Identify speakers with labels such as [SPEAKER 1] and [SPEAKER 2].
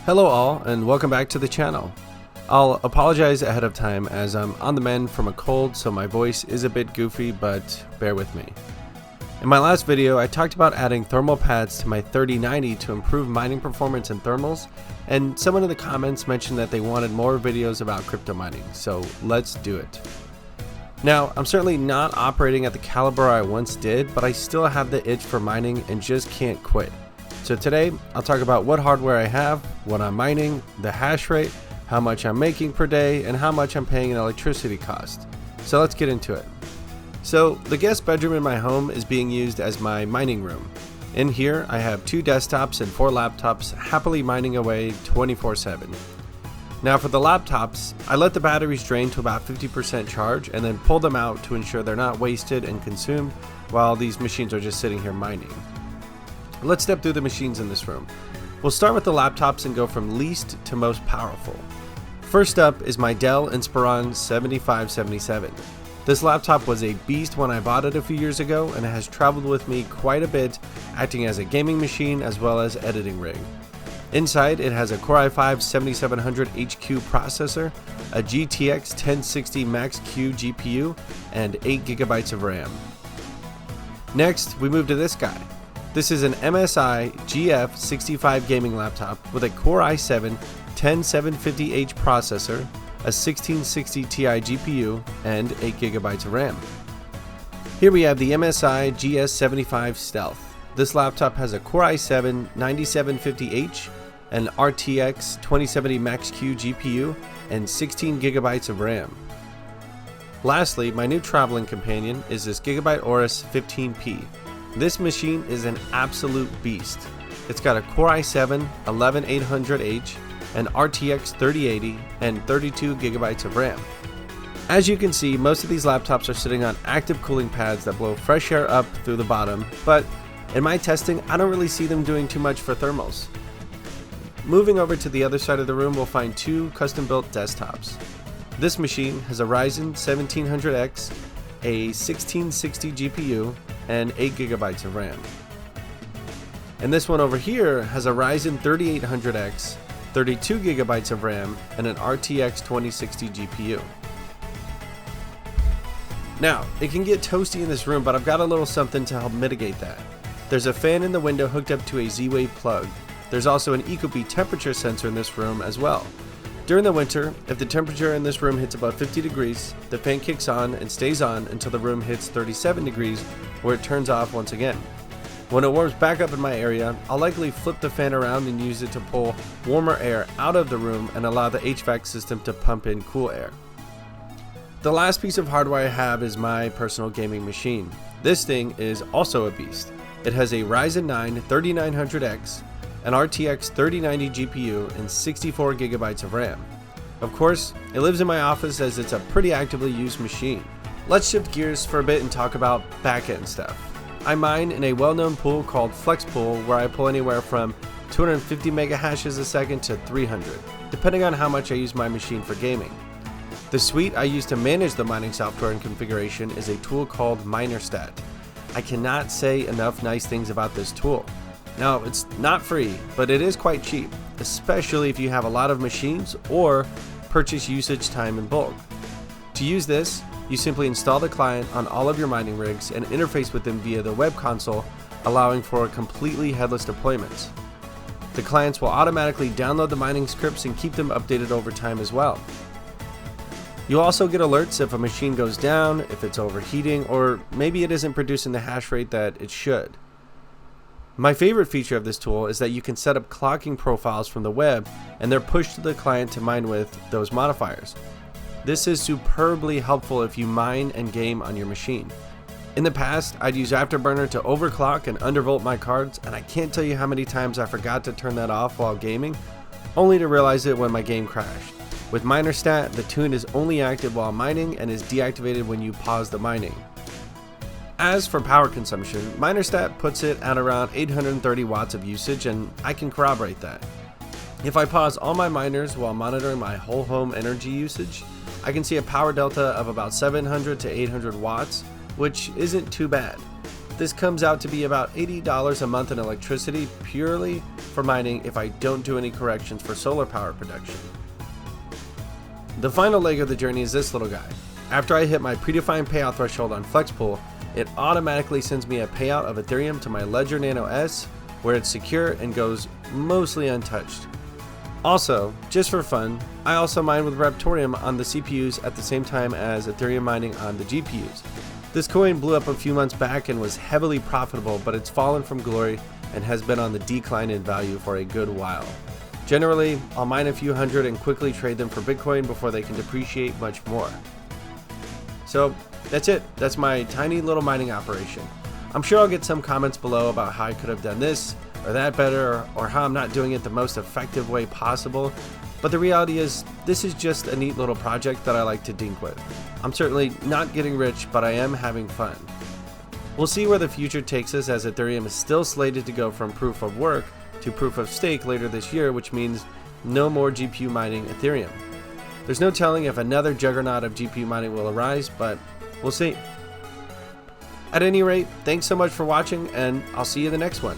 [SPEAKER 1] Hello all, and welcome back to the channel. I'll apologize ahead of time as I'm on the mend from a cold, so my voice is a bit goofy, but bear with me. In my last video, I talked about adding thermal pads to my 3090 to improve mining performance and thermals, and someone in the comments mentioned that they wanted more videos about crypto mining, so let's do it. Now, I'm certainly not operating at the caliber I once did, but I still have the itch for mining and just can't quit. So today, I'll talk about what hardware I have, what I'm mining, the hash rate, how much I'm making per day, and how much I'm paying in electricity cost. So let's get into it. So the guest bedroom in my home is being used as my mining room. In here, I have 2 desktops and 4 laptops happily mining away 24/7. Now for the laptops, I let the batteries drain to about 50% charge and then pull them out to ensure they're not wasted and consumed while these machines are just sitting here mining. Let's step through the machines in this room. We'll start with the laptops and go from least to most powerful. First up is my Dell Inspiron 7577. This laptop was a beast when I bought it a few years ago, and it has traveled with me quite a bit, acting as a gaming machine as well as editing rig. Inside, it has a Core i5 7700 HQ processor, a GTX 1060 Max-Q GPU, and 8GB of RAM. Next, we move to this guy. This is an MSI GF65 gaming laptop with a Core i7 10750H processor, a 1660 Ti GPU, and 8GB of RAM. Here we have the MSI GS75 Stealth. This laptop has a Core i7 9750H, an RTX 2070 Max-Q GPU, and 16GB of RAM. Lastly, my new traveling companion is this Gigabyte Aorus 15P. This machine is an absolute beast. It's got a Core i7 11800H, an RTX 3080, and 32GB of RAM. As you can see, most of these laptops are sitting on active cooling pads that blow fresh air up through the bottom, but in my testing, I don't really see them doing too much for thermals. Moving over to the other side of the room, we'll find 2 custom-built desktops. This machine has a Ryzen 1700X, a 1660 GPU, and 8GB of RAM. And this one over here has a Ryzen 3800X, 32GB of RAM, and an RTX 2060 GPU. Now, it can get toasty in this room, but I've got a little something to help mitigate that. There's a fan in the window hooked up to a Z-Wave plug. There's also an Ecobee temperature sensor in this room as well. During the winter, if the temperature in this room hits about 50 degrees, the fan kicks on and stays on until the room hits 37 degrees, where it turns off once again. When it warms back up in my area, I'll likely flip the fan around and use it to pull warmer air out of the room and allow the HVAC system to pump in cool air. The last piece of hardware I have is my personal gaming machine. This thing is also a beast. It has a Ryzen 9 3900X, an RTX 3090 GPU, and 64GB of RAM. Of course, it lives in my office as it's a pretty actively used machine. Let's shift gears for a bit and talk about back-end stuff. I mine in a well-known pool called FlexPool, where I pull anywhere from 250 mega hashes a second to 300, depending on how much I use my machine for gaming. The suite I use to manage the mining software and configuration is a tool called MinerStat. I cannot say enough nice things about this tool. Now, it's not free, but it is quite cheap, especially if you have a lot of machines or purchase usage time in bulk. To use this, you simply install the client on all of your mining rigs and interface with them via the web console, allowing for completely headless deployments. The clients will automatically download the mining scripts and keep them updated over time as well. You'll also get alerts if a machine goes down, if it's overheating, or maybe it isn't producing the hash rate that it should. My favorite feature of this tool is that you can set up clocking profiles from the web and they're pushed to the client to mine with those modifiers. This is superbly helpful if you mine and game on your machine. In the past, I'd use Afterburner to overclock and undervolt my cards, and I can't tell you how many times I forgot to turn that off while gaming, only to realize it when my game crashed. With MinerStat, the tune is only active while mining and is deactivated when you pause the mining. As for power consumption, MinerStat puts it at around 830 watts of usage, and I can corroborate that. If I pause all my miners while monitoring my whole home energy usage, I can see a power delta of about 700 to 800 watts, which isn't too bad. This comes out to be about $80 a month in electricity purely for mining if I don't do any corrections for solar power production. The final leg of the journey is this little guy. After I hit my predefined payout threshold on FlexPool, it automatically sends me a payout of Ethereum to my ledger Nano S, where it's secure and goes mostly untouched. Also, just for fun, I also mine with Raptorium on the CPUs at the same time as Ethereum mining on the GPUs. This coin blew up a few months back and was heavily profitable, but it's fallen from glory and has been on the decline in value for a good while. Generally, I'll mine a few hundred and quickly trade them for Bitcoin before they can depreciate much more. So that's it. That's my tiny little mining operation. I'm sure I'll get some comments below about how I could have done this or that better, or how I'm not doing it the most effective way possible. But the reality is, this is just a neat little project that I like to dink with. I'm certainly not getting rich, but I am having fun. We'll see where the future takes us, as Ethereum is still slated to go from proof of work to proof of stake later this year, which means no more GPU mining Ethereum. There's no telling if another juggernaut of GPU mining will arise, but we'll see. At any rate, thanks so much for watching, and I'll see you in the next one.